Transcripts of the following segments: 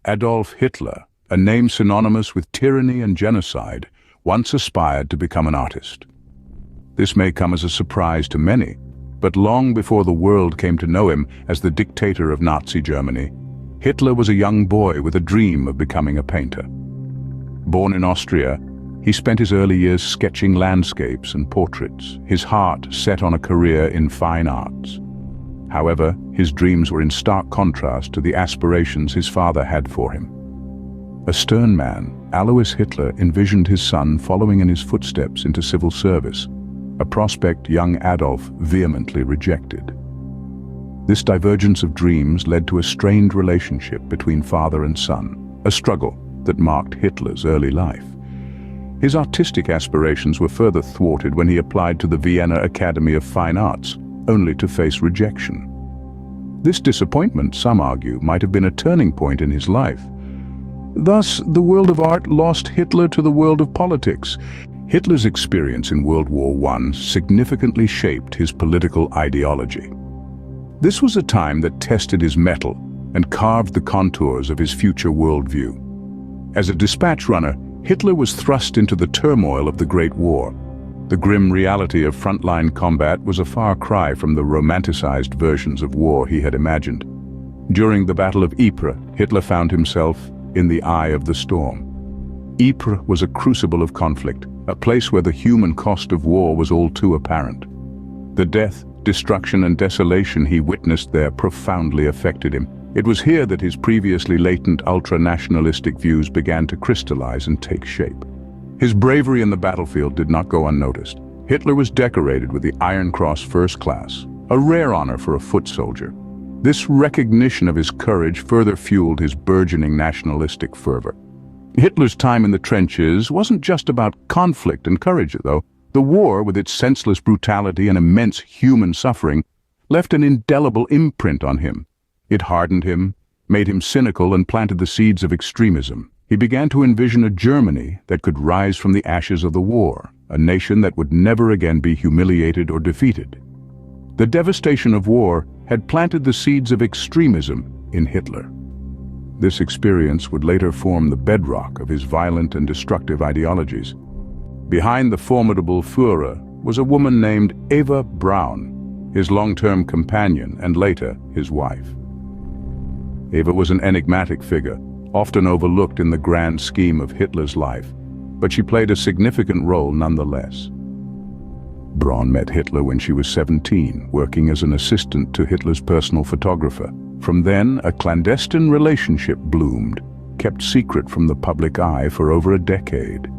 Adolf Hitler, a name synonymous with tyranny and genocide, once aspired to become an artist. This may come as a surprise to many, but long before the world came to know him as the dictator of Nazi Germany, Hitler was a young boy with a dream of becoming a painter. Born in Austria, he spent his early years sketching landscapes and portraits, his heart set on a career in fine arts. However, his dreams were in stark contrast to the aspirations his father had for him. A stern man, Alois Hitler envisioned his son following in his footsteps into civil service, a prospect young Adolf vehemently rejected. This divergence of dreams led to a strained relationship between father and son, a struggle that marked Hitler's early life. His artistic aspirations were further thwarted when he applied to the Vienna Academy of Fine Arts, only to face rejection. This disappointment, some argue, might have been a turning point in his life. Thus, the world of art lost Hitler to the world of politics. Hitler's experience in World War I significantly shaped his political ideology. This was a time that tested his mettle and carved the contours of his future worldview. As a dispatch runner, Hitler was thrust into the turmoil of the Great War. The grim reality of frontline combat was a far cry from the romanticized versions of war he had imagined. During the Battle of Ypres, Hitler found himself in the eye of the storm. Ypres was a crucible of conflict, a place where the human cost of war was all too apparent. The death, destruction and desolation he witnessed there profoundly affected him. It was here that his previously latent ultra-nationalistic views began to crystallize and take shape. His bravery in the battlefield did not go unnoticed. Hitler was decorated with the Iron Cross First Class, a rare honor for a foot soldier. This recognition of his courage further fueled his burgeoning nationalistic fervor. Hitler's time in the trenches wasn't just about conflict and courage, though. The war, with its senseless brutality and immense human suffering, left an indelible imprint on him. It hardened him, made him cynical, and planted the seeds of extremism. He began to envision a Germany that could rise from the ashes of the war, a nation that would never again be humiliated or defeated. The devastation of war had planted the seeds of extremism in Hitler. This experience would later form the bedrock of his violent and destructive ideologies. Behind the formidable Führer was a woman named Eva Braun, his long-term companion and later his wife. Eva was an enigmatic figure, often overlooked in the grand scheme of Hitler's life, but she played a significant role nonetheless. Braun met Hitler when she was 17, working as an assistant to Hitler's personal photographer. From then, a clandestine relationship bloomed, kept secret from the public eye for over a decade.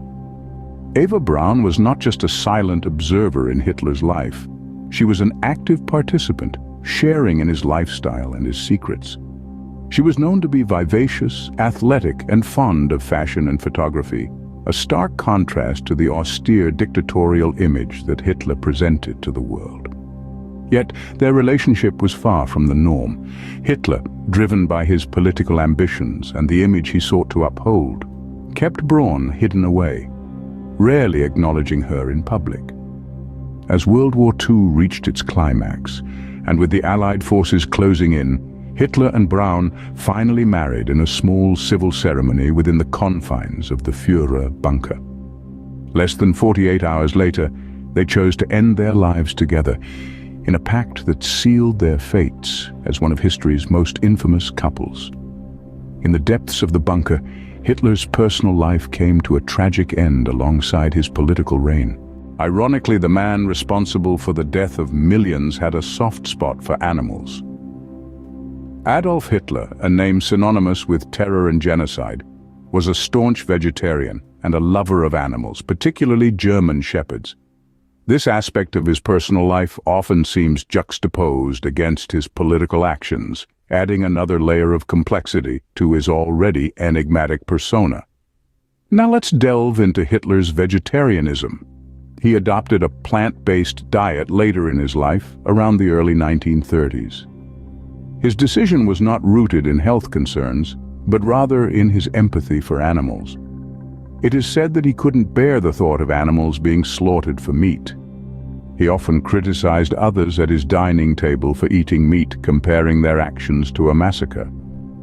Eva Braun was not just a silent observer in Hitler's life. She was an active participant, sharing in his lifestyle and his secrets. She was known to be vivacious, athletic, and fond of fashion and photography, a stark contrast to the austere dictatorial image that Hitler presented to the world. Yet, their relationship was far from the norm. Hitler, driven by his political ambitions and the image he sought to uphold, kept Braun hidden away, rarely acknowledging her in public. As World War II reached its climax, and with the Allied forces closing in, Hitler and Braun finally married in a small civil ceremony within the confines of the Führer bunker. Less than 48 hours later, they chose to end their lives together in a pact that sealed their fates as one of history's most infamous couples. In the depths of the bunker, Hitler's personal life came to a tragic end alongside his political reign. Ironically, the man responsible for the death of millions had a soft spot for animals. Adolf Hitler, a name synonymous with terror and genocide, was a staunch vegetarian and a lover of animals, particularly German shepherds. This aspect of his personal life often seems juxtaposed against his political actions, adding another layer of complexity to his already enigmatic persona. Now let's delve into Hitler's vegetarianism. He adopted a plant-based diet later in his life, around the early 1930s. His decision was not rooted in health concerns, but rather in his empathy for animals. It is said that he couldn't bear the thought of animals being slaughtered for meat. He often criticized others at his dining table for eating meat, comparing their actions to a massacre.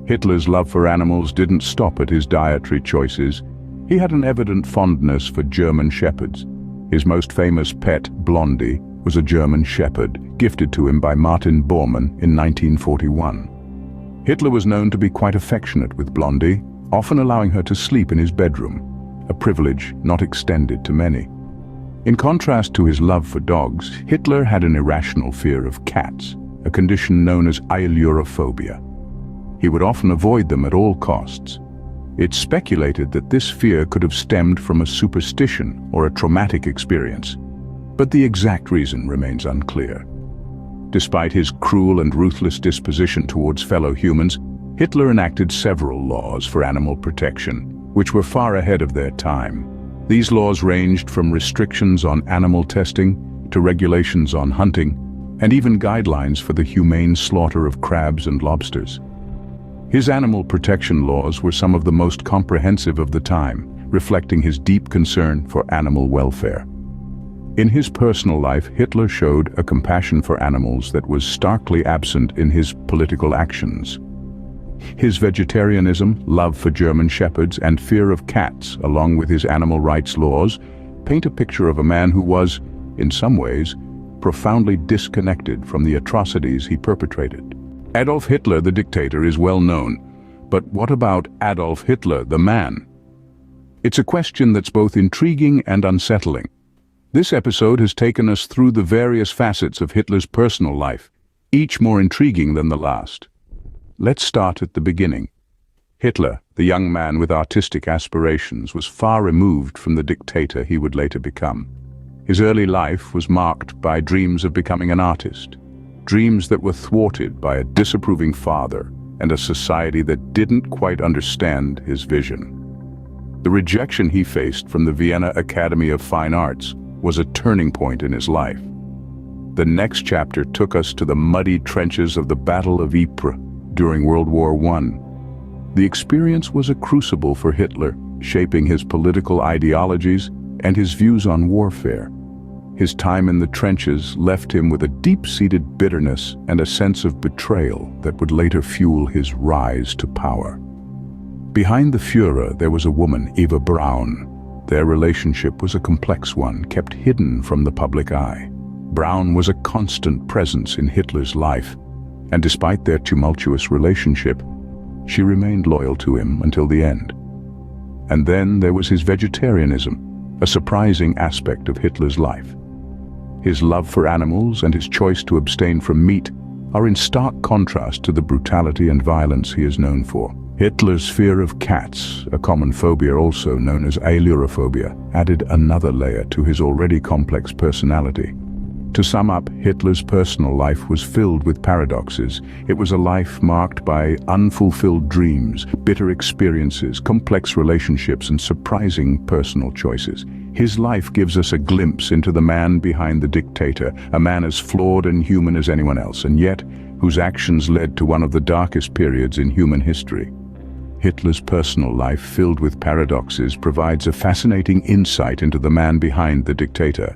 Hitler's love for animals didn't stop at his dietary choices. He had an evident fondness for German shepherds. His most famous pet, Blondie, was a German shepherd, gifted to him by Martin Bormann in 1941. Hitler was known to be quite affectionate with Blondie, often allowing her to sleep in his bedroom, a privilege not extended to many. In contrast to his love for dogs, Hitler had an irrational fear of cats, a condition known as ailurophobia. He would often avoid them at all costs. It's speculated that this fear could have stemmed from a superstition or a traumatic experience, but the exact reason remains unclear. Despite his cruel and ruthless disposition towards fellow humans, Hitler enacted several laws for animal protection, which were far ahead of their time. These laws ranged from restrictions on animal testing to regulations on hunting, and even guidelines for the humane slaughter of crabs and lobsters. His animal protection laws were some of the most comprehensive of the time, reflecting his deep concern for animal welfare. In his personal life, Hitler showed a compassion for animals that was starkly absent in his political actions. His vegetarianism, love for German shepherds, and fear of cats, along with his animal rights laws, paint a picture of a man who was, in some ways, profoundly disconnected from the atrocities he perpetrated. Adolf Hitler, the dictator, is well known, but what about Adolf Hitler, the man? It's a question that's both intriguing and unsettling. This episode has taken us through the various facets of Hitler's personal life, each more intriguing than the last. Let's start at the beginning. Hitler, the young man with artistic aspirations, was far removed from the dictator he would later become. His early life was marked by dreams of becoming an artist, dreams that were thwarted by a disapproving father and a society that didn't quite understand his vision. The rejection he faced from the Vienna Academy of Fine Arts was a turning point in his life. The next chapter took us to the muddy trenches of the Battle of Ypres during World War I. The experience was a crucible for Hitler, shaping his political ideologies and his views on warfare. His time in the trenches left him with a deep-seated bitterness and a sense of betrayal that would later fuel his rise to power. Behind the Führer, there was a woman, Eva Braun. Their relationship was a complex one, kept hidden from the public eye. Braun was a constant presence in Hitler's life, and despite their tumultuous relationship, she remained loyal to him until the end. And then there was his vegetarianism, a surprising aspect of Hitler's life. His love for animals and his choice to abstain from meat are in stark contrast to the brutality and violence he is known for. Hitler's fear of cats, a common phobia also known as ailurophobia, added another layer to his already complex personality. To sum up, Hitler's personal life was filled with paradoxes. It was a life marked by unfulfilled dreams, bitter experiences, complex relationships, and surprising personal choices. His life gives us a glimpse into the man behind the dictator, a man as flawed and human as anyone else, and yet whose actions led to one of the darkest periods in human history. Hitler's personal life, filled with paradoxes, provides a fascinating insight into the man behind the dictator.